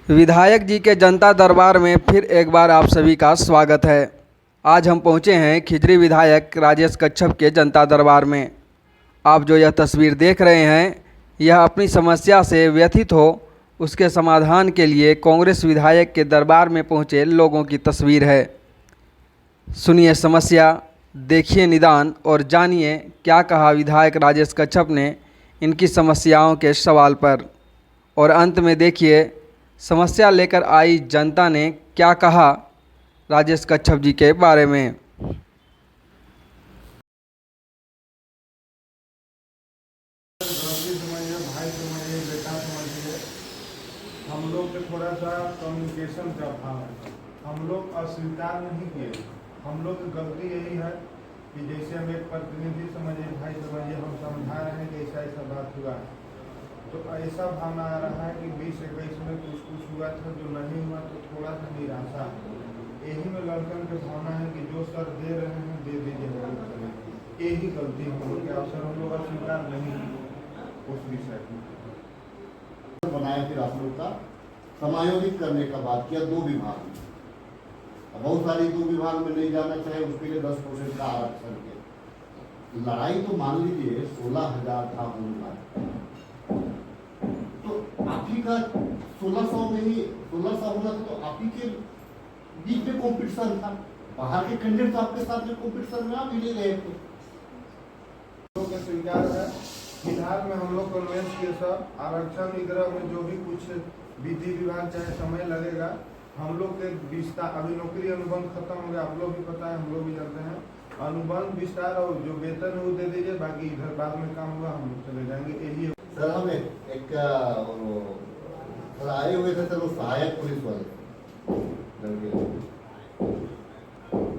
विधायक जी के जनता दरबार में फिर एक बार आप सभी का स्वागत है। आज हम पहुंचे हैं खिजरी विधायक राजेश कच्छप के जनता दरबार में। आप जो यह तस्वीर देख रहे हैं, यह अपनी समस्या से व्यथित हो उसके समाधान के लिए कांग्रेस विधायक के दरबार में पहुंचे लोगों की तस्वीर है। सुनिए समस्या, देखिए निदान और जानिए क्या कहा विधायक राजेश कच्छप ने इनकी समस्याओं के सवाल पर। और अंत में देखिए समस्या लेकर आई जनता ने क्या कहा राजेश कच्छप जी के बारे में। भाई समझिए, बेटा समझिए, हम लोग के थोड़ा सा कम्युनिकेशन का अभाव है। हम लोग अस्वीकार नहीं किए। हम लोग की गलती यही है कि जैसे हम एक प्रतिनिधि समझिए, भाई समझिए, हम समझा रहे हैं कि ऐसा ऐसा बात हुआ है, तो ऐसा भावना आ रहा है कि 20-21 में कुछ हुआ था जो नहीं हुआ, तो थोड़ा सा निराशा है। यही में लड़कन की भावना है कि जो सर दे रहे हैं दे दीजिए, यही गलती हम लोग के अवसर हम लोग अस्वीकार नहीं उस विषय को बनाए। फिर आप लोग का समायोजित करने का बात किया 2 विभाग में। बहुत सारी 2 विभाग में नहीं जाना चाहे उसके लिए 10% का आरक्षण के। लड़ाई तो मान लीजिए 16,000 था उनका, तो आप ही का 1600 में ही 1600 होना था, तो आप ही के बीच में कॉम्पिटिशन था। बाहर के कैंडिडेट आपके साथ में कॉम्पिटिशन में आप ही ले रहे थे। लोग का स्वीकार है। फिलहाल में हम लोग कन्वेंस किए सब आरक्षण निग्रह में जो भी कुछ विधि विभाग चाहे समय लगेगा, हम लोग के विस्तार, अभी नौकरी अनुबंध खत्म हो गया, आप लोग भी पता है, हम लोग भी जानते हैं। अनुबंध विस्तार और जो वेतन है वो दे दीजिए, बाकी इधर बाद में काम हुआ हम लोग चले जाएंगे। यही सर हम एक आए हुए थे सर, वो सहायक पुलिस वाले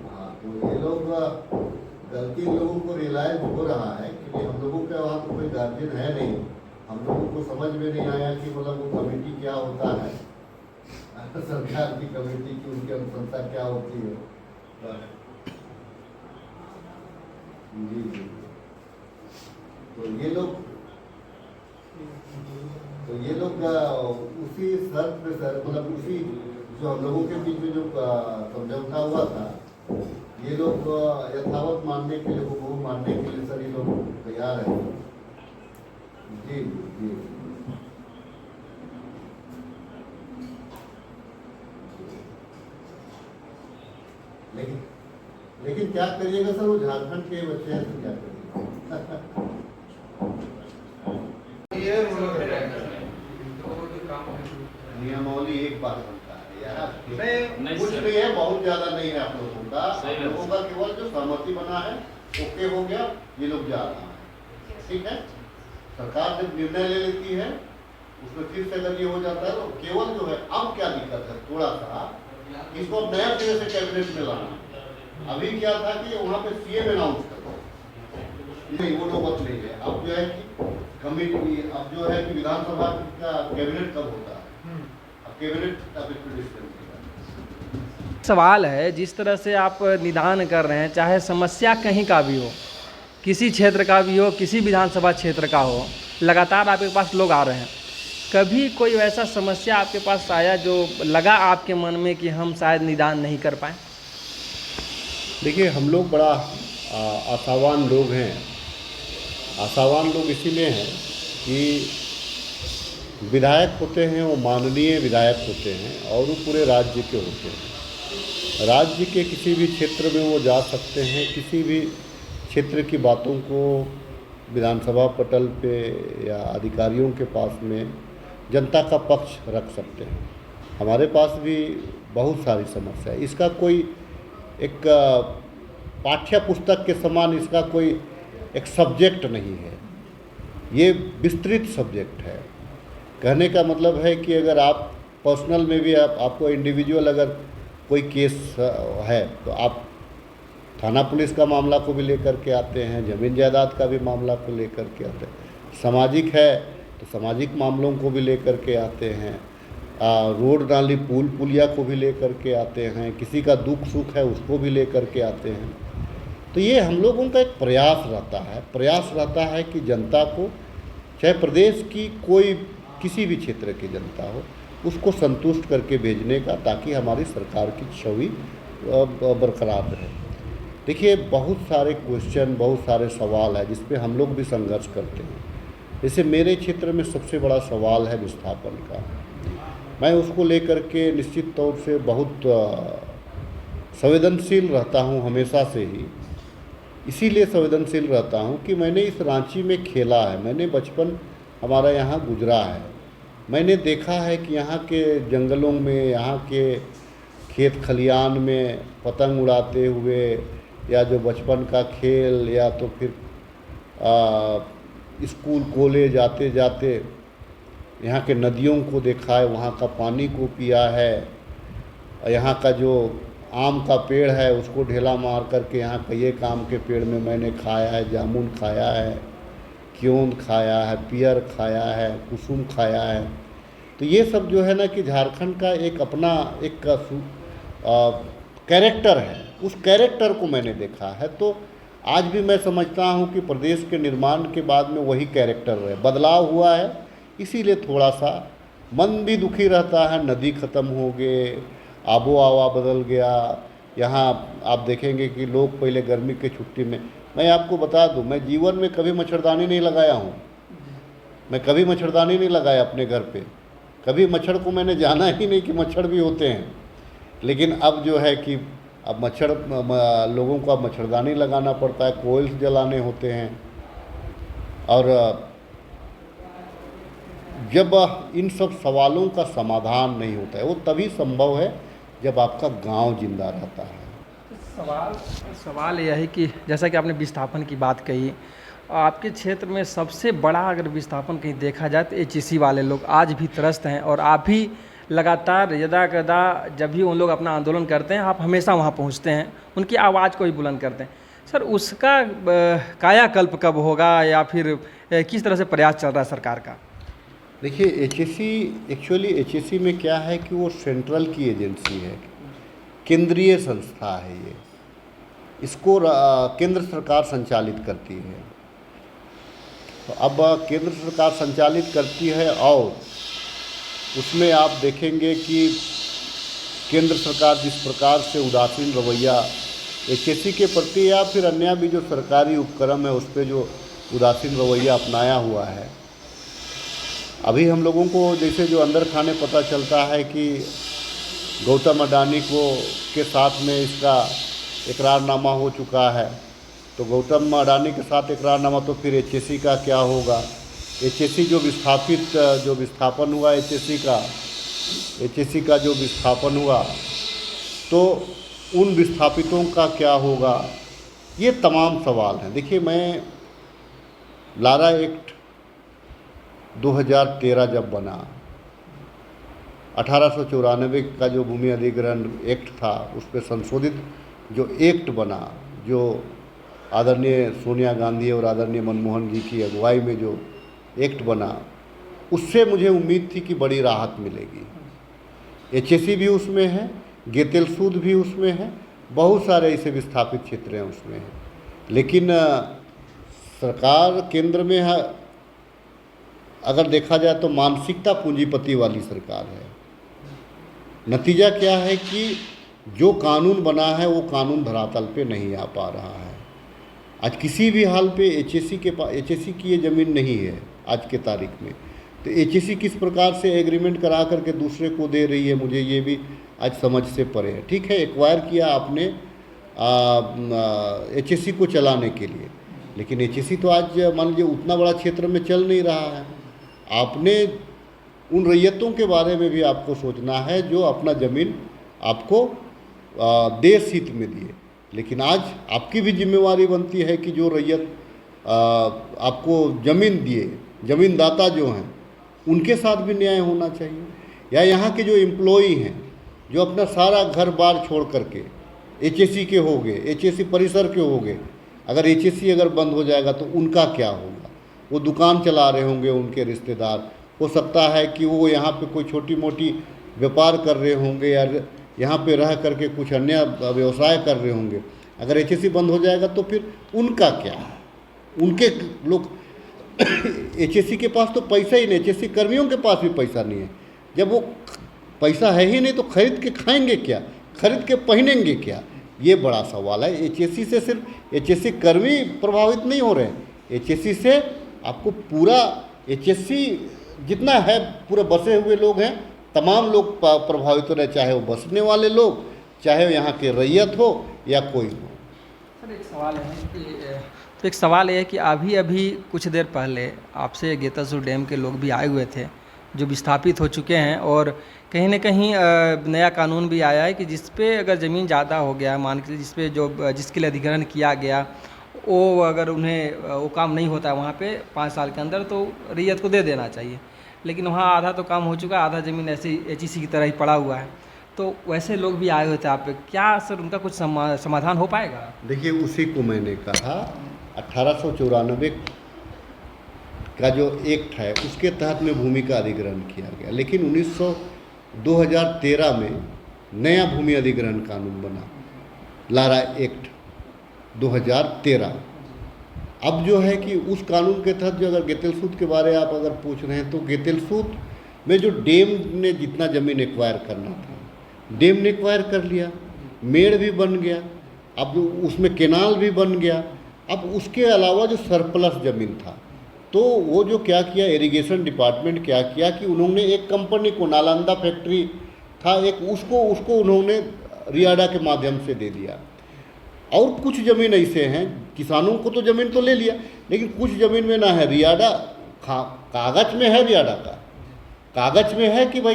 हाँ, तो ये लोग गलती लोगों को रियलाइज हो रहा है कि हम लोगों के वहाँ तो कोई गार्जियन है नहीं। हम लोगों को समझ में नहीं आया कि मतलब वो कमेटी क्या होता है, सरकार की कमेटी की उनकी अनुशंसा क्या होती है। जी जी, तो ये लोग उसी शर्त पे सर, मतलब उसी जो हम लोगों के बीच में जो समझौता हुआ था, ये लोग यथावत मानने के लिए, वो मानने के लिए सर ये लोग तैयार है। जी जी, लेकिन क्या करिएगा सर, वो झारखंड के बच्चे हैं, तो क्या करिएगा। नियमावली एक बार बनता है यार, कुछ नहीं है, बहुत ज्यादा नहीं है आप लोगों का। आप लोगों का केवल जो सहमति बना है ओके हो गया, ये लोग जा रहा है, ठीक है। सरकार जब निर्णय ले लेती है उसमें फिर से अगर ये हो जाता है, तो केवल जो है अब क्या दिक्कत है, थोड़ा सा इसको नया सिरे से कैबिनेट में लाना। अभी क्या था कि वहाँ पे सीएम अनाउंस कर दो, नहीं वो नौबत नहीं है। अब जो है कि कमेटी, अब जो है कि विधानसभा का कैबिनेट कब होता है, अब कैबिनेट अभी सवाल है, जिस तरह से आप निदान कर रहे हैं, चाहे समस्या कहीं का भी हो, किसी क्षेत्र का भी हो, किसी विधानसभा क्षेत्र का हो, लगातार आपके पास लोग आ रहे हैं। कभी कोई ऐसा समस्या आपके पास आया जो लगा आपके मन में कि हम शायद निदान नहीं कर पाए? देखिए, हम लोग बड़ा आशावान लोग हैं। आशावान लोग इसीलिए हैं कि विधायक होते हैं वो माननीय विधायक होते हैं और वो पूरे राज्य के होते हैं। राज्य के किसी भी क्षेत्र में वो जा सकते हैं, किसी भी क्षेत्र की बातों को विधानसभा पटल पे या अधिकारियों के पास में जनता का पक्ष रख सकते हैं। हमारे पास भी बहुत सारी समस्या है। इसका कोई एक पाठ्य पुस्तक के समान इसका कोई एक सब्जेक्ट नहीं है, ये विस्तृत सब्जेक्ट है। कहने का मतलब है कि अगर आप पर्सनल में भी आपको इंडिविजुअल अगर कोई केस है तो आप थाना पुलिस का मामला को भी लेकर के आते हैं, ज़मीन जायदाद का भी मामला को लेकर के आते हैं, सामाजिक है तो सामाजिक मामलों को भी लेकर के आते हैं, रोड नाली पुल पुलिया को भी लेकर के आते हैं, किसी का दुख सुख है उसको भी लेकर के आते हैं। तो ये हम लोगों का एक प्रयास रहता है कि जनता को, चाहे प्रदेश की कोई किसी भी क्षेत्र की जनता हो, उसको संतुष्ट करके भेजने का, ताकि हमारी सरकार की छवि बरकरार रहे। देखिए, बहुत सारे क्वेश्चन, बहुत सारे सवाल है जिस पे हम लोग भी संघर्ष करते हैं। जैसे मेरे क्षेत्र में सबसे बड़ा सवाल है विस्थापन का। मैं उसको लेकर के निश्चित तौर से बहुत संवेदनशील रहता हूँ हमेशा से ही। इसीलिए संवेदनशील रहता हूँ कि मैंने इस रांची में खेला है, मैंने बचपन हमारा यहाँ गुजरा है। मैंने देखा है कि यहाँ के जंगलों में, यहाँ के खेत खलियान में पतंग उड़ाते हुए, या जो बचपन का खेल, या तो फिर स्कूल कॉलेज आते जाते यहाँ के नदियों को देखा है, वहाँ का पानी को पिया है। यहाँ का जो आम का पेड़ है उसको ढेला मार करके यहाँ कई आम के पेड़ में मैंने खाया है, जामुन खाया है, क्योंद खाया है, पियर खाया है, कुसुम खाया है। तो ये सब जो है ना कि झारखंड का एक अपना एक कैरेक्टर है, उस कैरेक्टर को मैंने देखा है। तो आज भी मैं समझता हूँ कि प्रदेश के निर्माण के बाद में वही कैरेक्टर रहे, बदलाव हुआ है, इसीलिए थोड़ा सा मन भी दुखी रहता है। नदी ख़त्म हो गए, आबो हवा बदल गया। यहाँ आप देखेंगे कि लोग पहले गर्मी की छुट्टी में, मैं आपको बता दूं, मैं जीवन में कभी मच्छरदानी नहीं लगाया हूँ। मैं कभी मच्छरदानी नहीं लगाया अपने घर पे, कभी मच्छर को मैंने जाना ही नहीं कि मच्छर भी होते हैं। लेकिन अब जो है कि अब लोगों को अब मच्छरदानी लगाना पड़ता है, कोयल्स जलाने होते हैं। और जब इन सब सवालों का समाधान नहीं होता है, वो तभी संभव है जब आपका गांव जिंदा रहता है। सवाल यह है कि जैसा कि आपने विस्थापन की बात कही, आपके क्षेत्र में सबसे बड़ा अगर विस्थापन कहीं देखा जाए तो एचईसी वाले लोग आज भी त्रस्त हैं, और आप भी लगातार यदा कदा जब भी उन लोग अपना आंदोलन करते हैं, आप हमेशा वहाँ पहुँचते हैं, उनकी आवाज़ को भी बुलंद करते हैं। सर, उसका कायाकल्प कब होगा, या फिर किस तरह से प्रयास चल रहा है सरकार का? देखिए, एचईसी में क्या है कि वो सेंट्रल की एजेंसी है, केंद्रीय संस्था है। ये इसको केंद्र सरकार संचालित करती है। तो अब केंद्र सरकार संचालित करती है, और उसमें आप देखेंगे कि केंद्र सरकार जिस प्रकार से उदासीन रवैया एचईसी के प्रति, या फिर अन्य भी जो सरकारी उपक्रम है उस पर जो उदासीन रवैया अपनाया हुआ है। अभी हम लोगों को जैसे जो अंदर खाने पता चलता है कि गौतम अडानी के साथ में इसका इकरारनामा हो चुका है, तो गौतम अडानी के साथ इकरारनामा, तो फिर एचईसी का क्या होगा? एचईसी जो विस्थापन हुआ एचईसी का जो विस्थापन हुआ, तो उन विस्थापितों का क्या होगा? ये तमाम सवाल हैं। देखिए, मैं लारा एक्ट 2013 जब बना, 1894 का जो भूमि अधिग्रहण एक्ट था, उस पर संशोधित जो एक्ट बना, जो आदरणीय सोनिया गांधी और आदरणीय मनमोहन जी की अगुवाई में जो एक्ट बना, उससे मुझे उम्मीद थी कि बड़ी राहत मिलेगी। एचईसी भी उसमें है, गेतेलसूद भी उसमें है, बहुत सारे ऐसे विस्थापित क्षेत्र हैं उसमें हैं। लेकिन सरकार केंद्र में है, अगर देखा जाए तो मानसिकता पूंजीपति वाली सरकार है। नतीजा क्या है कि जो कानून बना है वो कानून धरातल पे नहीं आ पा रहा है। आज किसी भी हाल पे एचईसी की ये ज़मीन नहीं है आज के तारीख में, तो एचईसी किस प्रकार से एग्रीमेंट करा करके दूसरे को दे रही है, मुझे ये भी आज समझ से परे है। ठीक है, एक्वायर किया आपने एचईसी को चलाने के लिए, लेकिन एचईसी तो आज मान लीजिए उतना बड़ा क्षेत्र में चल नहीं रहा है। आपने उन रैयतों के बारे में भी आपको सोचना है जो अपना ज़मीन आपको देश हित में दिए। लेकिन आज आपकी भी जिम्मेवारी बनती है कि जो रैयत आपको ज़मीन दिए, ज़मीनदाता जो हैं, उनके साथ भी न्याय होना चाहिए। या यहाँ के जो एम्प्लॉई हैं, जो अपना सारा घर बार छोड़ करके एचईसी के हो गए, एचईसी परिसर के हो गए, अगर एचईसी अगर बंद हो जाएगा तो उनका क्या होगा? वो दुकान चला रहे होंगे, उनके रिश्तेदार, हो सकता है कि वो यहाँ पे कोई छोटी मोटी व्यापार कर रहे होंगे, या यहाँ पे रह करके कुछ अन्य व्यवसाय कर रहे होंगे। अगर एचईसी बंद हो जाएगा तो फिर उनका क्या? उनके लोग एचईसी के पास तो पैसा ही नहीं, एचईसी कर्मियों के पास भी पैसा नहीं है। जब वो पैसा है ही नहीं तो खरीद के खाएंगे क्या, खरीद के पहनेंगे क्या, ये बड़ा सवाल है। एचएससी से सिर्फ एचएससी कर्मी प्रभावित नहीं हो रहे हैं, एचएससी से आपको पूरा एचएससी जितना है पूरे बसे हुए लोग हैं, तमाम लोग प्रभावित हो रहे हैं, चाहे वो बसने वाले लोग, चाहे यहाँ के रैयत हो या कोई हो। सर एक सवाल है कि अभी अभी कुछ देर पहले आपसे गेतलसूर डैम के लोग भी आए हुए थे जो विस्थापित हो चुके हैं, और कहीं ना कहीं नया कानून भी आया है कि जिस पे अगर ज़मीन ज़्यादा हो गया, मान के जिस पे जो जिसके लिए अधिग्रहण किया गया वो अगर उन्हें वो काम नहीं होता है वहाँ पे 5 साल के अंदर, तो रैयत को दे देना चाहिए। लेकिन वहाँ आधा तो काम हो चुका है, आधा ज़मीन ऐसे एचईसी की तरह ही पड़ा हुआ है। तो वैसे लोग भी आए हुए थे आप पे, क्या सर उनका कुछ समाधान हो पाएगा? देखिए, उसी को मैंने कहा 1894 का जो एक्ट है उसके तहत में भूमि का अधिग्रहण किया गया, लेकिन 2013 में नया भूमि अधिग्रहण कानून बना, लारा एक्ट 2013। अब जो है कि उस कानून के तहत जो अगर गेतलसूद के बारे आप अगर पूछ रहे हैं तो गेतलसूद में जो डैम ने जितना ज़मीन एक्वायर करना था डैम ने एक्वायर कर लिया, मेड़ भी बन गया, अब जो उसमें केनाल भी बन गया। अब उसके अलावा जो सरप्लस ज़मीन था तो वो जो क्या किया, इरिगेशन डिपार्टमेंट क्या किया कि उन्होंने एक कंपनी को, नालंदा फैक्ट्री था एक, उसको उन्होंने रियाडा के माध्यम से दे दिया। और कुछ ज़मीन ऐसे हैं, किसानों को तो ज़मीन तो ले लिया, लेकिन कुछ ज़मीन में ना है रियाडा, कागज़ में है रियाडा का, कागज़ में है कि भाई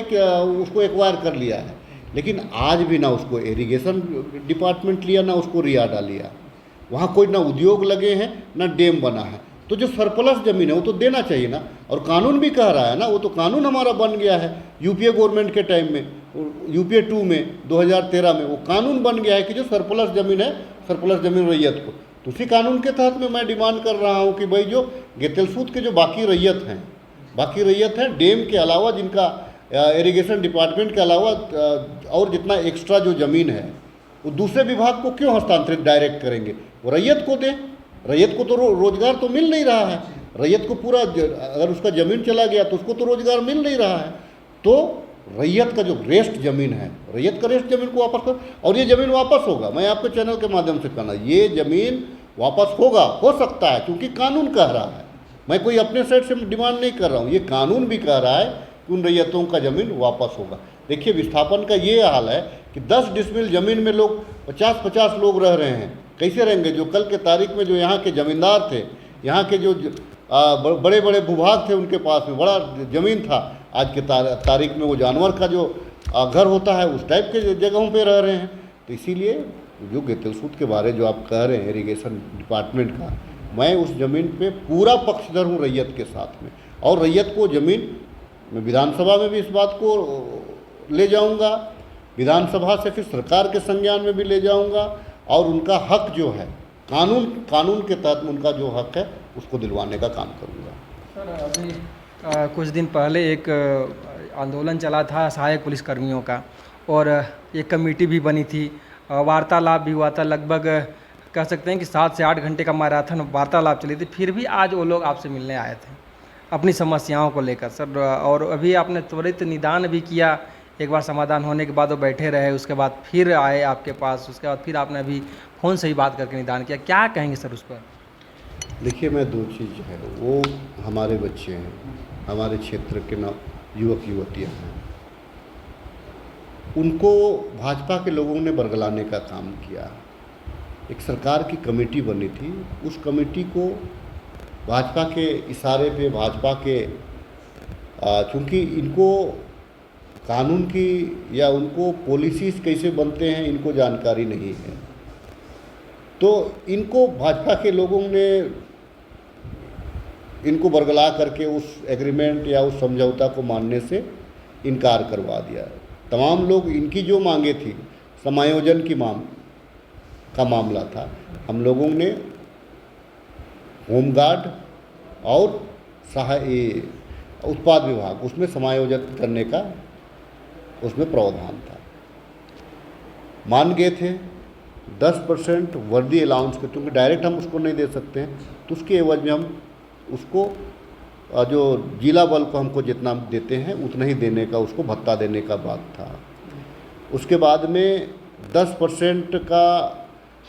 उसको एक्वायर कर लिया है, लेकिन आज भी ना उसको इरिगेशन डिपार्टमेंट लिया, ना उसको रियाडा लिया। वहाँ कोई ना उद्योग लगे हैं, ना डैम बना है। तो जो सरप्लस ज़मीन है वो तो देना चाहिए ना, और कानून भी कह रहा है ना, वो तो कानून हमारा बन गया है यूपीए गवर्नमेंट के टाइम में, यूपीए 2 में 2013 में वो कानून बन गया है कि जो सरप्लस ज़मीन है, सरप्लस ज़मीन रैयत को, तो उसी कानून के तहत में मैं डिमांड कर रहा हूँ कि भाई जो गेतलसूद के जो बाकी रैयत हैं डैम के अलावा, जिनका इरिगेशन डिपार्टमेंट के अलावा और जितना एक्स्ट्रा जो ज़मीन है वो दूसरे विभाग को क्यों हस्तांतरित डायरेक्ट करेंगे, वो रैयत को दें। रैयत को तो रोजगार तो मिल नहीं रहा है, रैयत को पूरा अगर उसका ज़मीन चला गया तो उसको तो रोजगार मिल नहीं रहा है। तो रैयत का जो रेस्ट ज़मीन है, रैयत का रेस्ट ज़मीन को वापस कर, और ये ज़मीन वापस होगा। मैं आपके चैनल के माध्यम से कहना, ये ज़मीन वापस होगा, हो सकता है, क्योंकि कानून कह रहा है। मैं कोई अपने साइड से डिमांड नहीं कर रहा हूँ, ये कानून भी कह रहा है कि उन रैयतों का ज़मीन वापस होगा। देखिए, विस्थापन का ये हाल है कि 10 डिसमिल ज़मीन में लोग 50-50 लोग रह रहे हैं, कैसे रहेंगे? जो कल के तारीख में जो यहाँ के ज़मींदार थे, यहाँ के जो बड़े बड़े भूभाग थे, उनके पास में बड़ा ज़मीन था, आज के तारीख में वो जानवर का जो घर होता है उस टाइप के जगहों पे रह रहे हैं। तो इसीलिए जो गेतलसूद के बारे जो आप कह रहे हैं इरिगेशन डिपार्टमेंट का, मैं उस ज़मीन पे पूरा पक्षधर हूँ रैयत के साथ में, और रैयत को ज़मीन मैं विधानसभा में भी इस बात को ले जाऊँगा, विधानसभा से फिर सरकार के संज्ञान में भी ले जाऊँगा, और उनका हक जो है कानून के तहत में उनका जो हक है उसको दिलवाने का काम करूँगा। सर, अभी कुछ दिन पहले एक आंदोलन चला था सहायक पुलिसकर्मियों का, और एक कमेटी भी बनी थी, वार्तालाप भी हुआ था, लगभग कह सकते हैं कि 7 से 8 घंटे का मैराथन वार्तालाप चली थी। फिर भी आज वो लोग आपसे मिलने आए थे अपनी समस्याओं को लेकर सर, और अभी आपने त्वरित निदान भी किया, एक बार समाधान होने के बाद वो बैठे रहे, उसके बाद फिर आए आपके पास, उसके बाद फिर आपने अभी फ़ोन से ही बात करके निदान किया, क्या कहेंगे सर उस पर? देखिए, मैं 2 चीज़ है, वो हमारे बच्चे हैं, हमारे क्षेत्र के युवक युवतियाँ हैं, उनको भाजपा के लोगों ने बरगलाने का काम किया। एक सरकार की कमेटी बनी थी, उस कमेटी को भाजपा के इशारे पे, भाजपा के चूँकि इनको कानून की या उनको पॉलिसीज़ कैसे बनते हैं इनको जानकारी नहीं है, तो इनको भाजपा के लोगों ने इनको बरगला करके उस एग्रीमेंट या उस समझौता को मानने से इनकार करवा दिया। तमाम लोग, इनकी जो मांगे थी, समायोजन की का मामला था, हम लोगों ने होमगार्ड और उत्पाद विभाग उसमें समायोजन करने का उसमें प्रावधान था, मान गए थे 10% वर्दी अलाउंस के, क्योंकि डायरेक्ट हम उसको नहीं दे सकते हैं, तो उसके एवज में हम उसको जो जिला बल को हमको जितना देते हैं उतना ही देने का, उसको भत्ता देने का बात था। उसके बाद में 10% का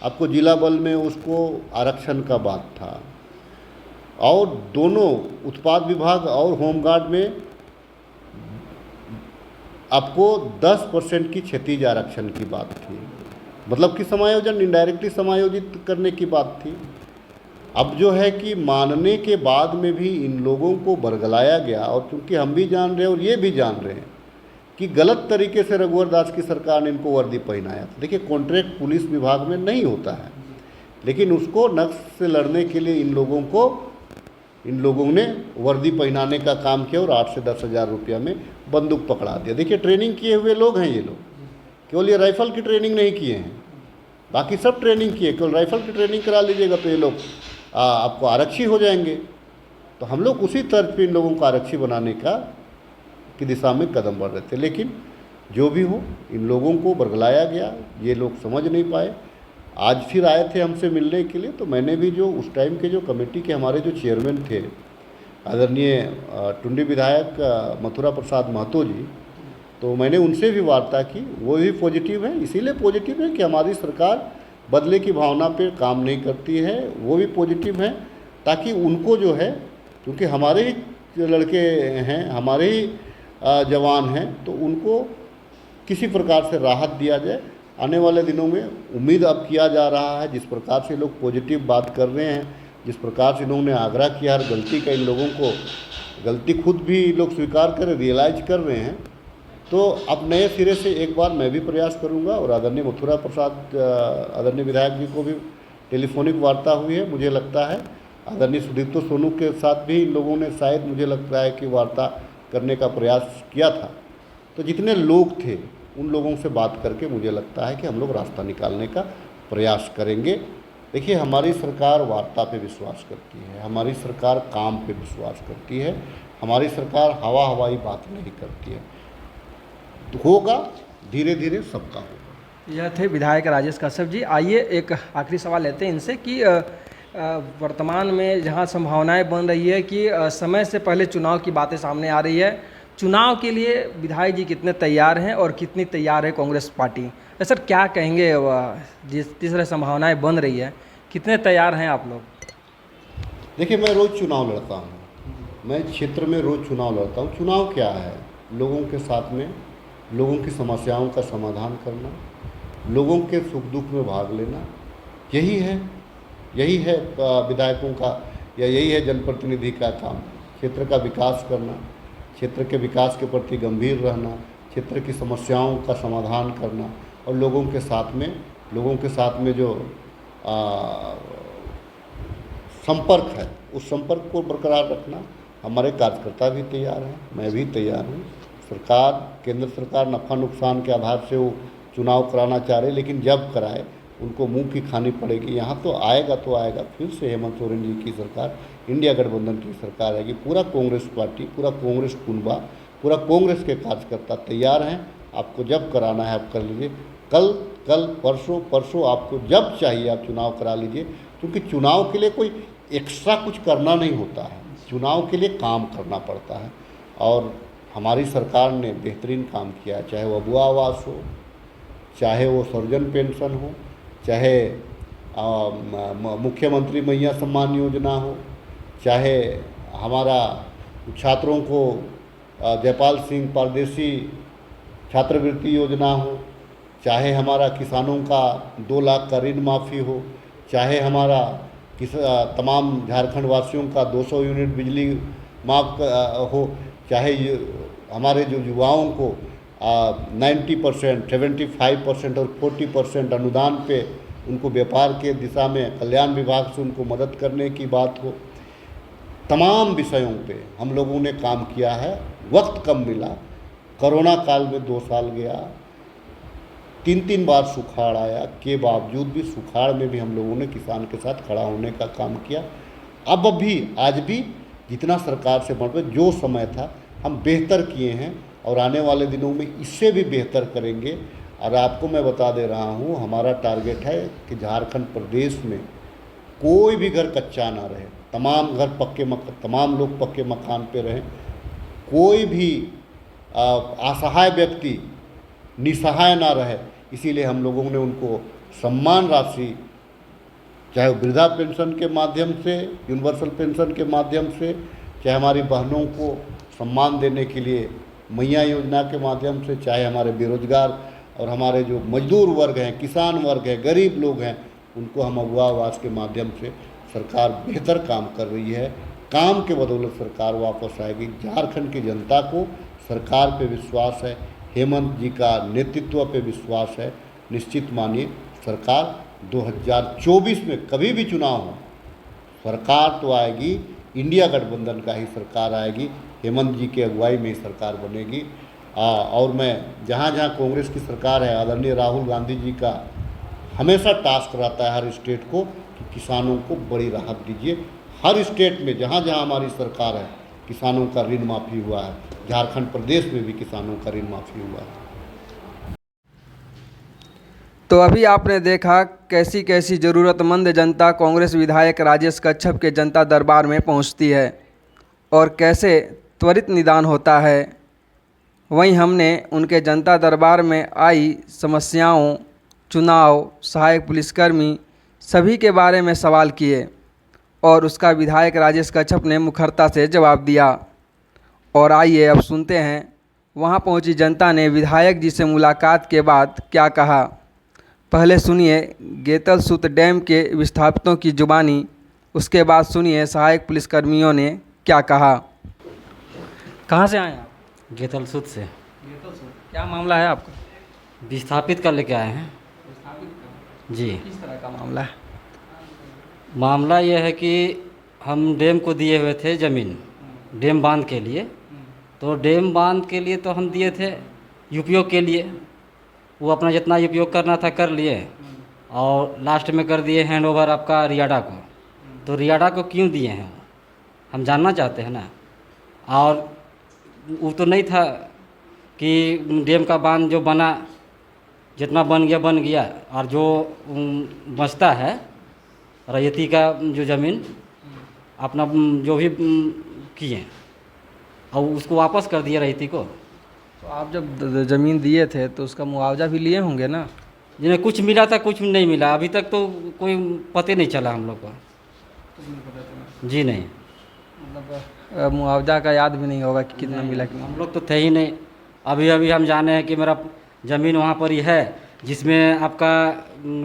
आपको जिला बल में उसको आरक्षण का बात था, और दोनों उत्पाद विभाग और होमगार्ड में आपको 10% की क्षतिज आरक्षण की बात थी, मतलब कि समायोजन इनडायरेक्टली समायोजित करने की बात थी। अब जो है कि मानने के बाद में भी इन लोगों को बरगलाया गया, और चूंकि हम भी जान रहे हैं और ये भी जान रहे हैं कि गलत तरीके से रघुवर दास की सरकार ने इनको वर्दी पहनाया था। देखिए, कॉन्ट्रैक्ट पुलिस विभाग में नहीं होता है, लेकिन उसको नक्सल से लड़ने के लिए इन लोगों ने वर्दी पहनाने का काम किया और 8 से 10 हज़ार रुपया में बंदूक पकड़ा दिया। देखिए, ट्रेनिंग किए हुए लोग हैं ये लोग, केवल ये राइफ़ल की ट्रेनिंग नहीं किए हैं, बाकी सब ट्रेनिंग किए। केवल राइफ़ल की ट्रेनिंग करा लीजिएगा तो ये लोग आपको आरक्षी हो जाएंगे। तो हम लोग उसी तर्ज पे इन लोगों को आरक्षी बनाने की दिशा में कदम बढ़ रहे थे, लेकिन जो भी हो, इन लोगों को बरगलाया गया, ये लोग समझ नहीं पाए। आज फिर आए थे हमसे मिलने के लिए, तो मैंने भी जो उस टाइम के जो कमेटी के हमारे जो चेयरमैन थे, आदरणीय टुंडी विधायक मथुरा प्रसाद महतो जी, तो मैंने उनसे भी वार्ता की। वो भी पॉजिटिव है, इसीलिए पॉजिटिव है कि हमारी सरकार बदले की भावना पे काम नहीं करती है। वो भी पॉजिटिव है ताकि उनको जो है, क्योंकि हमारे ही लड़के हैं, हमारे ही जवान हैं, तो उनको किसी प्रकार से राहत दिया जाए। आने वाले दिनों में उम्मीद अब किया जा रहा है, जिस प्रकार से लोग पॉजिटिव बात कर रहे हैं, जिस प्रकार से इन्होंने आग्रह किया, हर गलती का इन लोगों को गलती खुद भी लोग स्वीकार कर रियलाइज कर रहे हैं, तो अब नए सिरे से एक बार मैं भी प्रयास करूंगा। और आदरणीय मथुरा प्रसाद आदरणीय विधायक जी को भी टेलीफोनिक वार्ता हुई है, मुझे लगता है आदरणीय सुदीप्तो सोनू के साथ भी इन लोगों ने शायद मुझे लगता है कि वार्ता करने का प्रयास किया था। तो जितने लोग थे उन लोगों से बात करके मुझे लगता है कि हम लोग रास्ता निकालने का प्रयास करेंगे। देखिए, हमारी सरकार वार्ता पे विश्वास करती है, हमारी सरकार काम पे विश्वास करती है, हमारी सरकार हवाई बात नहीं करती है। तो होगा, धीरे धीरे सबका होगा। यह थे विधायक राजेश कश्यप जी। आइए एक आखिरी सवाल लेते हैं इनसे कि वर्तमान में जहां संभावनाएं बन रही है कि समय से पहले चुनाव की बातें सामने आ रही है, चुनाव के लिए विधायक जी कितने तैयार हैं और कितनी तैयार है कांग्रेस पार्टी? सर, क्या कहेंगे जिस तरह संभावनाएं बन रही है, कितने तैयार हैं आप लोग? देखिए, मैं रोज़ चुनाव लड़ता हूँ, मैं क्षेत्र में रोज़ चुनाव लड़ता हूँ। चुनाव क्या है? लोगों के साथ में लोगों की समस्याओं का समाधान करना, लोगों के सुख दुख में भाग लेना, यही है विधायकों का, या यही है जनप्रतिनिधि का काम। क्षेत्र का विकास करना, क्षेत्र के विकास के प्रति गंभीर रहना, क्षेत्र की समस्याओं का समाधान करना, और लोगों के साथ में जो संपर्क है, उस संपर्क को बरकरार रखना। हमारे कार्यकर्ता भी तैयार हैं, मैं भी तैयार हूँ। सरकार, केंद्र सरकार नफ़ा नुकसान के आधार से वो चुनाव कराना चाह रहे, लेकिन जब कराए उनको मुंह की खानी पड़ेगी। यहाँ तो आएगा फिर से हेमंत सोरेन जी की सरकार, इंडिया गठबंधन की सरकार आएगी। पूरा कांग्रेस पार्टी, पूरा कांग्रेस कुनबा, पूरा कांग्रेस के कार्यकर्ता तैयार हैं। आपको जब कराना है आप कर लीजिए, कल परसों आपको जब चाहिए आप चुनाव करा लीजिए, क्योंकि चुनाव के लिए कोई एक्स्ट्रा कुछ करना नहीं होता है, चुनाव के लिए काम करना पड़ता है। और हमारी सरकार ने बेहतरीन काम किया, चाहे वो अबुआ आवास हो, चाहे वो सर्जन पेंशन हो, चाहे मुख्यमंत्री मैया सम्मान योजना हो, चाहे हमारा छात्रों को जयपाल सिंह परदेसी छात्रवृत्ति योजना हो, चाहे हमारा किसानों का 2 लाख का ऋण माफ़ी हो, चाहे हमारा तमाम झारखंड वासियों का 200 यूनिट बिजली माफ हो, चाहे हमारे जो युवाओं को 90%, 75% और 40% अनुदान पे उनको व्यापार के दिशा में कल्याण विभाग से उनको मदद करने की बात हो, तमाम विषयों पे हम लोगों ने काम किया है। वक्त कम मिला, कोरोना काल में 2 साल गया, 3 बार सुखाड़ आया, के बावजूद भी सुखाड़ में भी हम लोगों ने किसान के साथ खड़ा होने का काम किया। अब भी आज भी जितना सरकार से बढ़ जो समय था हम बेहतर किए हैं, और आने वाले दिनों में इससे भी बेहतर करेंगे। और आपको मैं बता दे रहा हूँ, हमारा टारगेट है कि झारखंड प्रदेश में कोई भी घर कच्चा ना रहे, तमाम लोग पक्के मकान पे रहें, कोई भी असहाय व्यक्ति निसहाय ना रहे। इसीलिए हम लोगों ने उनको सम्मान राशि, चाहे वृद्धा पेंशन के माध्यम से, यूनिवर्सल पेंशन के माध्यम से, चाहे हमारी बहनों को सम्मान देने के लिए मैया योजना के माध्यम से, चाहे हमारे बेरोजगार और हमारे जो मजदूर वर्ग हैं, किसान वर्ग हैं, गरीब लोग हैं, उनको हम अगवा आवास के माध्यम से सरकार बेहतर काम कर रही है। काम के बदौलत सरकार वापस आएगी। झारखंड की जनता को सरकार पे विश्वास है, हेमंत जी का नेतृत्व पे विश्वास है। निश्चित मानिए सरकार 2024 में कभी भी चुनाव हो, सरकार तो आएगी, इंडिया गठबंधन का ही सरकार आएगी, हेमंत जी की अगुवाई में ही सरकार बनेगी। और मैं जहाँ जहाँ कांग्रेस की सरकार है, आदरणीय राहुल गांधी जी का हमेशा टास्क रहता है हर स्टेट को कि किसानों को बड़ी राहत दीजिए। हर स्टेट में जहाँ जहाँ हमारी सरकार है, किसानों का ऋण माफ़ी हुआ है। झारखंड प्रदेश में भी किसानों का ऋण माफ़ी हुआ है। तो अभी आपने देखा कैसी कैसी ज़रूरतमंद जनता कांग्रेस विधायक राजेश कच्छप के जनता दरबार में पहुंचती है और कैसे त्वरित निदान होता है। वहीं हमने उनके जनता दरबार में आई समस्याओं, चुनाव, सहायक पुलिसकर्मी सभी के बारे में सवाल किए और उसका विधायक राजेश कच्छप ने मुखरता से जवाब दिया। और आइए अब सुनते हैं वहां पहुंची जनता ने विधायक जी से मुलाकात के बाद क्या कहा। पहले सुनिए गेतलसूत डैम के विस्थापितों की जुबानी, उसके बाद सुनिए सहायक पुलिसकर्मियों ने क्या कहा। कहाँ से आए आप? गेतलसूत से। गेतलसूत, क्या मामला है आपका? विस्थापित कर लेके आए हैं जी। किस तरह का मामला है? मामला यह है कि हम डैम को दिए हुए थे ज़मीन, डैम बांध के लिए। तो डैम बांध के लिए तो हम दिए थे उपयोग के लिए, वो अपना जितना उपयोग करना था कर लिए और लास्ट में कर दिए हैंड ओवर आपका रियाडा को। तो रियाडा को क्यों दिए हैं हम जानना चाहते हैं ना। और वो तो नहीं था कि डैम का बांध जो बना, जितना बन गया और जो बचता है रैयती का जो ज़मीन अपना जो भी किए और उसको वापस कर दिया रैयती को। तो आप जब ज़मीन दिए थे तो उसका मुआवजा भी लिए होंगे ना? जिन्हें कुछ मिला था कुछ नहीं मिला, अभी तक तो कोई पते नहीं चला हम लोग को। जी नहीं, मतलब मुआवजा का याद भी नहीं होगा कि कितना मिला कि हम लोग तो थे ही नहीं। अभी अभी हम जाने हैं कि मेरा ज़मीन वहाँ पर ही है जिसमें आपका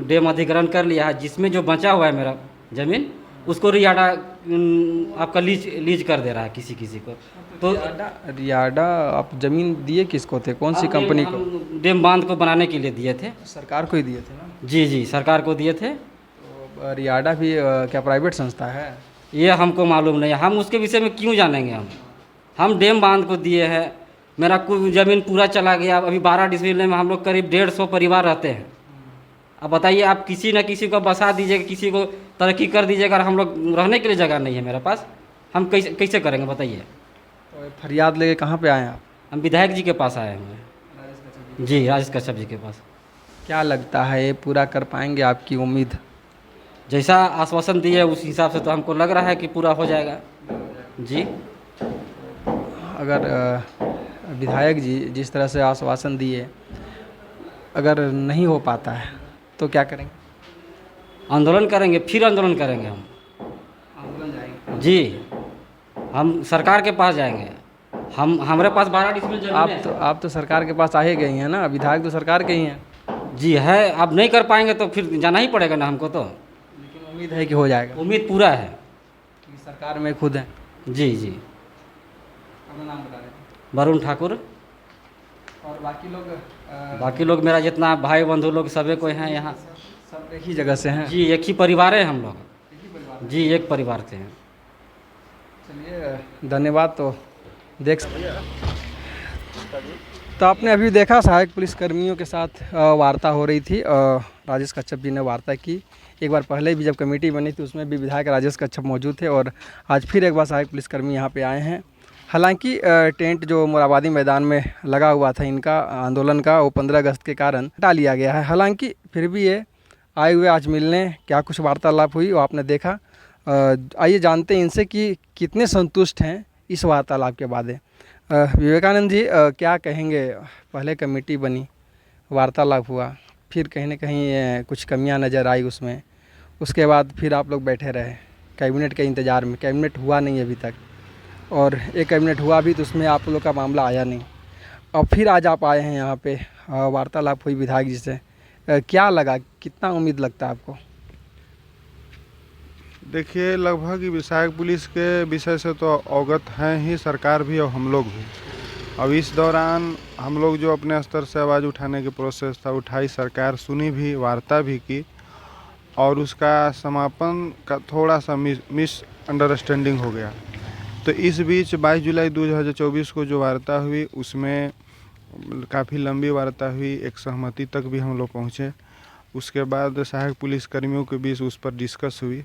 डैम अधिग्रहण कर लिया है, जिसमें जो बचा हुआ है मेरा ज़मीन उसको रियाडा आपका लीज कर दे रहा है किसी को। तो रियाडा आप ज़मीन दिए किसको थे, कौन सी कंपनी को? डैम बांध को बनाने के लिए दिए थे। सरकार को ही दिए थे ना? जी जी, सरकार को दिए थे। तो रियाडा भी क्या प्राइवेट संस्था है? ये हमको मालूम नहीं, हम उसके विषय में क्यों जानेंगे। हम डैम बांध को दिए हैं, मेरा कुछ ज़मीन पूरा चला गया। अभी 12 डिसमिल में हम लोग करीब 150 परिवार रहते हैं। अब बताइए, आप किसी न किसी को बसा दीजिएगा, किसी को तरक्की कर दीजिएगा और हम लोग रहने के लिए जगह नहीं है मेरे पास, हम कैसे करेंगे बताइए। तो फरियाद लेके कहाँ पे आए आप? हम विधायक जी के पास आए हुए हैं जी, राजेश कच्छप जी के पास। क्या लगता है ये पूरा कर पाएंगे? आपकी उम्मीद? जैसा आश्वासन दिए उस हिसाब से तो हमको लग रहा है कि पूरा हो जाएगा जी। अगर विधायक जी जिस तरह से आश्वासन दिए अगर नहीं हो पाता है तो क्या करेंगे? आंदोलन करेंगे, फिर आंदोलन करेंगे हम। आंदोलन जाएंगे जी, हम सरकार के पास जाएंगे। हमारे पास 12 डिसमिल जमीन है। आप तो सरकार के पास आ ही गई हैं ना, विधायक तो सरकार के ही हैं। जी है, अब नहीं कर पाएंगे तो फिर जाना ही पड़ेगा ना हमको। तो लेकिन उम्मीद है कि हो जाएगा। उम्मीद पूरा है कि सरकार में खुद हैं। जी जी। अपना नाम बता दें। वरुण ठाकुर। और बाकी लोग मेरा जितना भाई बंधु लोग सभी कोई हैं यहाँ, सब एक ही जगह से हैं? जी, एक ही परिवार है हम लोग। जी, एक परिवार से हैं। चलिए धन्यवाद। तो देख तो आपने अभी देखा सहायक पुलिसकर्मियों के साथ वार्ता हो रही थी। राजेश कच्छप जी ने वार्ता की। एक बार पहले भी जब कमेटी बनी थी उसमें भी विधायक राजेश कच्छप मौजूद थे और आज फिर एक बार सहायक पुलिसकर्मी यहाँ पे आए हैं। हालांकि टेंट जो मोराबादी मैदान में लगा हुआ था इनका आंदोलन का, वो 15 अगस्त के कारण हटा लिया गया है। हालांकि फिर भी ये आए हुए आज मिलने, क्या कुछ वार्तालाप हुई वो आपने देखा। आइए जानते हैं इनसे कि कितने संतुष्ट हैं इस वार्तालाप के बाद। विवेकानंद जी, क्या कहेंगे? पहले कमेटी बनी, वार्तालाप हुआ, फिर कहीं ना कहीं कुछ कमियां नज़र आई उसमें, उसके बाद फिर आप लोग बैठे रहे कैबिनेट के इंतज़ार में। कैबिनेट हुआ नहीं अभी तक, और एक कैबिनेट हुआ भी तो उसमें आप लोग का मामला आया नहीं। अब फिर आज आप आए हैं यहाँ पे, वार्तालाप हुई विधायक जी से। क्या लगा, कितना उम्मीद लगता है आपको? देखिए, लगभग विधायक पुलिस के विषय से तो अवगत हैं ही सरकार भी और हम लोग भी। अब इस दौरान हम लोग जो अपने स्तर से आवाज़ उठाने की प्रोसेस था उठाई, सरकार सुनी भी, वार्ता भी की, और उसका समापन का थोड़ा सा मिस अंडरस्टैंडिंग हो गया। तो इस बीच 22 जुलाई 2024 को जो वार्ता हुई उसमें काफ़ी लंबी वार्ता हुई, एक सहमति तक भी हम लोग पहुँचे। उसके बाद सहायक पुलिस कर्मियों के बीच उस पर डिस्कस हुई,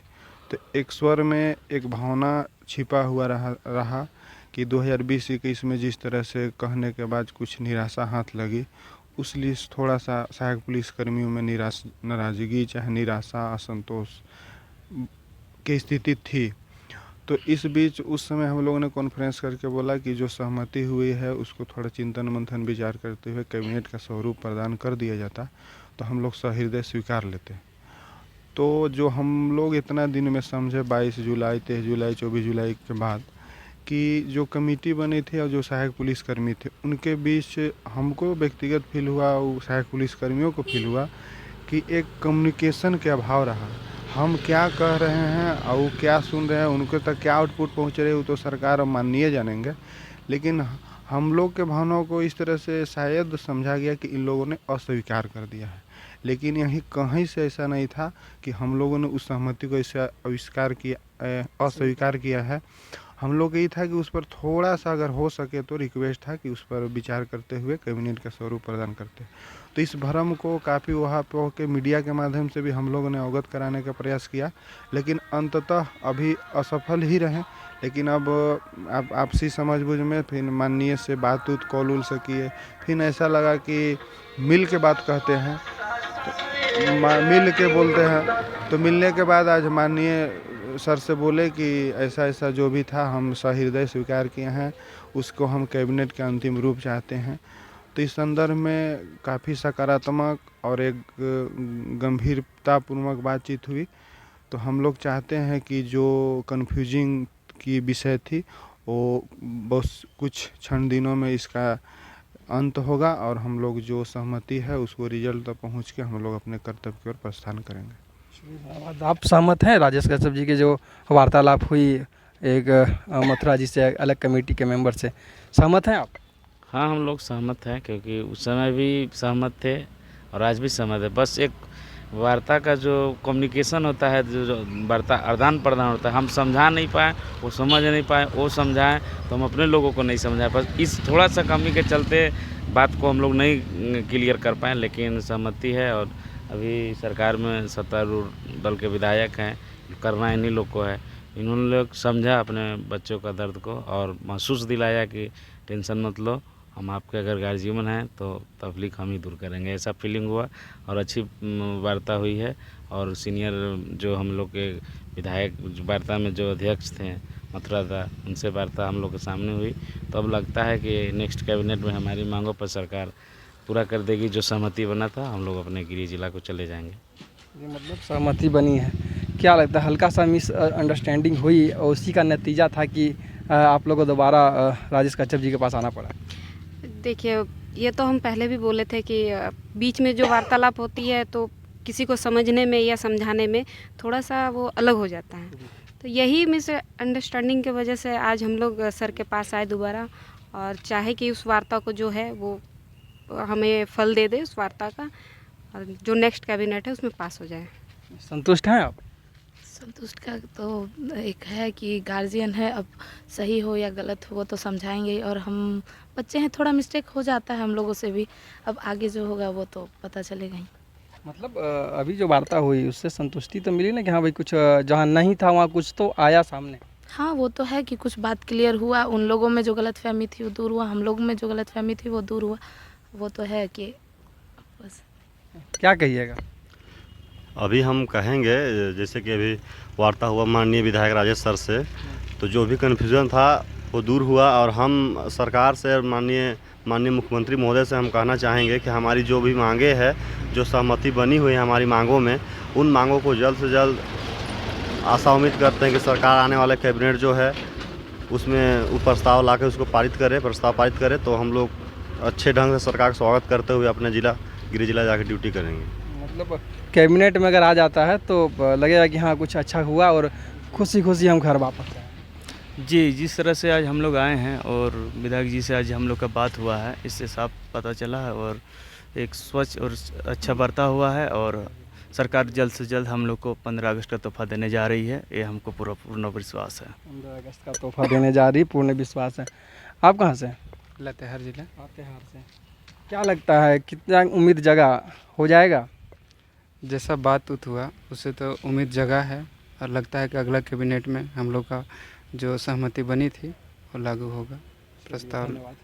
तो एक स्वर में एक भावना छिपा हुआ रहा कि 2020-21 में जिस तरह से कहने के बाद कुछ निराशा हाथ लगी, उस लिए थोड़ा सा सहायक पुलिस कर्मियों में नाराज़गी, चाहे निराशा, असंतोष की स्थिति थी। तो इस बीच उस समय हम लोगों ने कॉन्फ्रेंस करके बोला कि जो सहमति हुई है उसको थोड़ा चिंतन मंथन विचार करते हुए कैबिनेट का स्वरूप प्रदान कर दिया जाता तो हम लोग सहृदय स्वीकार लेते। तो जो हम लोग इतना दिन में समझे 22 जुलाई, 23 जुलाई, 24 जुलाई के बाद कि जो कमेटी बनी थी और जो सहायक पुलिसकर्मी थे उनके बीच हमको व्यक्तिगत फील हुआ, वो सहायक पुलिसकर्मियों को फील हुआ कि एक कम्युनिकेशन के अभाव रहा। हम क्या कह रहे हैं और वो क्या सुन रहे हैं, उनके तक क्या आउटपुट पहुंच रहे हैं, वो तो सरकार और माननीय जानेंगे। लेकिन हम लोग के भावनाओं को इस तरह से शायद समझा गया कि इन लोगों ने अस्वीकार कर दिया है, लेकिन यहीं कहीं से ऐसा नहीं था कि हम लोगों ने उस सहमति को ऐसा अस्वीकार किया है। हम लोग यही था कि उस पर थोड़ा सा अगर हो सके तो रिक्वेस्ट था कि उस पर विचार करते हुए कैबिनेट का स्वरूप प्रदान करते। तो इस भ्रम को काफ़ी वहाँ पे होकर मीडिया के माध्यम से भी हम लोगों ने अवगत कराने का प्रयास किया, लेकिन अंततः अभी असफल ही रहे। लेकिन अब आपसी समझ बूझ में फिर माननीय से बात कॉल उल से किए, फिर ऐसा लगा कि मिल के बात कहते हैं, तो मिल के बोलते हैं। तो मिलने के बाद आज माननीय सर से बोले कि ऐसा ऐसा जो भी था हम सहृदय स्वीकार किए हैं, उसको हम कैबिनेट का अंतिम रूप चाहते हैं। तो इस संदर्भ में काफ़ी सकारात्मक और एक गंभीरतापूर्वक बातचीत हुई। तो हम लोग चाहते हैं कि जो कन्फ्यूजिंग की विषय थी वो बस कुछ क्षण दिनों में इसका अंत होगा और हम लोग जो सहमति है उसको रिजल्ट तक पहुँच के हम लोग अपने कर्तव्य की ओर प्रस्थान करेंगे। आप सहमत हैं राजेश कश्यप जी की जो वार्तालाप हुई एक मथुरा जी से, अलग कमेटी के मेंबर से, सहमत हैं आप? हाँ, हम लोग सहमत हैं, क्योंकि उस समय भी सहमत थे और आज भी सहमत है। बस एक वार्ता का जो कम्युनिकेशन होता है, जो वार्ता आदान प्रदान होता है, हम समझा नहीं पाए, वो समझ नहीं पाए, वो समझाएं तो हम अपने लोगों को नहीं समझा पाए। इस थोड़ा सा कमी के चलते बात को हम लोग नहीं क्लियर कर पाए, लेकिन सहमति है। और अभी सरकार में सत्तारूढ़ दल के विधायक हैं, करना इन्हीं लोग को है। इन्होंने लोग समझा अपने बच्चों का दर्द को और महसूस दिलाया कि टेंशन मत लो, हम आपके अगर गार्जियन हैं तो तकलीफ हम ही दूर करेंगे, ऐसा फीलिंग हुआ। और अच्छी वार्ता हुई है। और सीनियर जो हम लोग के विधायक वार्ता में जो अध्यक्ष थे मथुरा दा, उनसे वार्ता हम लोग के सामने हुई। तो अब लगता है कि नेक्स्ट कैबिनेट में हमारी मांगों पर सरकार पूरा कर देगी। जो सहमति बना था हम लोग अपने गृह जिला को चले जाएंगे। ये मतलब सहमति बनी है। क्या लगता है, हल्का सा मिस अंडरस्टैंडिंग हुई और उसी का नतीजा था कि आप लोगों को दोबारा राजेश कश्यप जी के पास आना पड़ा? देखिए, ये तो हम पहले भी बोले थे कि बीच में जो वार्तालाप होती है तो किसी को समझने में या समझाने में थोड़ा सा वो अलग हो जाता है। तो यही मिस अंडरस्टैंडिंग की वजह से आज हम लोग सर के पास आए दोबारा, और चाहे कि उस वार्ता को जो है वो हमें फल दे दे उस वार्ता का, और जो नेक्स्ट कैबिनेट है उसमें पास हो जाए। संतुष्ट हैं आप? संतुष्ट का तो एक है कि गार्जियन है, अब सही हो या गलत हो वो तो समझाएंगे, और हम बच्चे हैं, थोड़ा मिस्टेक हो जाता है हम लोगों से भी, अब आगे जो होगा वो तो पता चलेगा ही। मतलब अभी जो वार्ता हुई उससे संतुष्टि तो मिली ना कि हाँ भाई कुछ जहाँ नहीं था वहाँ कुछ तो आया सामने? हाँ, वो तो है कि कुछ बात क्लियर हुआ, उन लोगों में जो गलतफहमी थी वो दूर हुआ, हम लोगों में जो गलतफहमी थी वो दूर हुआ। वो तो है कि बस। क्या कहिएगा? अभी हम कहेंगे, जैसे कि अभी वार्ता हुआ माननीय विधायक राजेश सर से, तो जो भी कन्फ्यूज़न था वो दूर हुआ। और हम सरकार से, माननीय मुख्यमंत्री महोदय से हम कहना चाहेंगे कि हमारी जो भी मांगे है, जो सहमति बनी हुई है हमारी मांगों में, उन मांगों को जल्द से जल्द, आशा उम्मीद करते हैं कि सरकार आने वाले कैबिनेट जो है उसमें वो प्रस्ताव ला के उसको प्रस्ताव पारित करे, तो हम लोग अच्छे ढंग से सरकार का स्वागत करते हुए अपने गृह जिला जाकर ड्यूटी करेंगे। मतलब कैबिनेट में अगर आ जाता है तो लगेगा कि हाँ कुछ अच्छा हुआ और खुशी खुशी हम घर वापस आए। जी, जिस तरह से आज हम लोग आए हैं और विधायक जी से आज हम लोग का बात हुआ है, इससे साफ पता चला है और एक स्वच्छ और अच्छा बर्ताव हुआ है। और सरकार जल्द से जल्द हम लोग को 15 अगस्त का तोहफा देने जा रही है, ये हमको पूर्ण विश्वास है। 15 अगस्त का तोहफा देने जा रही, पूर्ण विश्वास है। आप कहाँ से? लातेहार जिला। लातेहार से। क्या लगता है कितना उम्मीद जगह हो जाएगा? जैसा बात हुआ उससे तो उम्मीद जगह है और लगता है कि अगला कैबिनेट में हम लोग का जो सहमति बनी थी वो लागू होगा प्रस्ताव। धन्यवाद।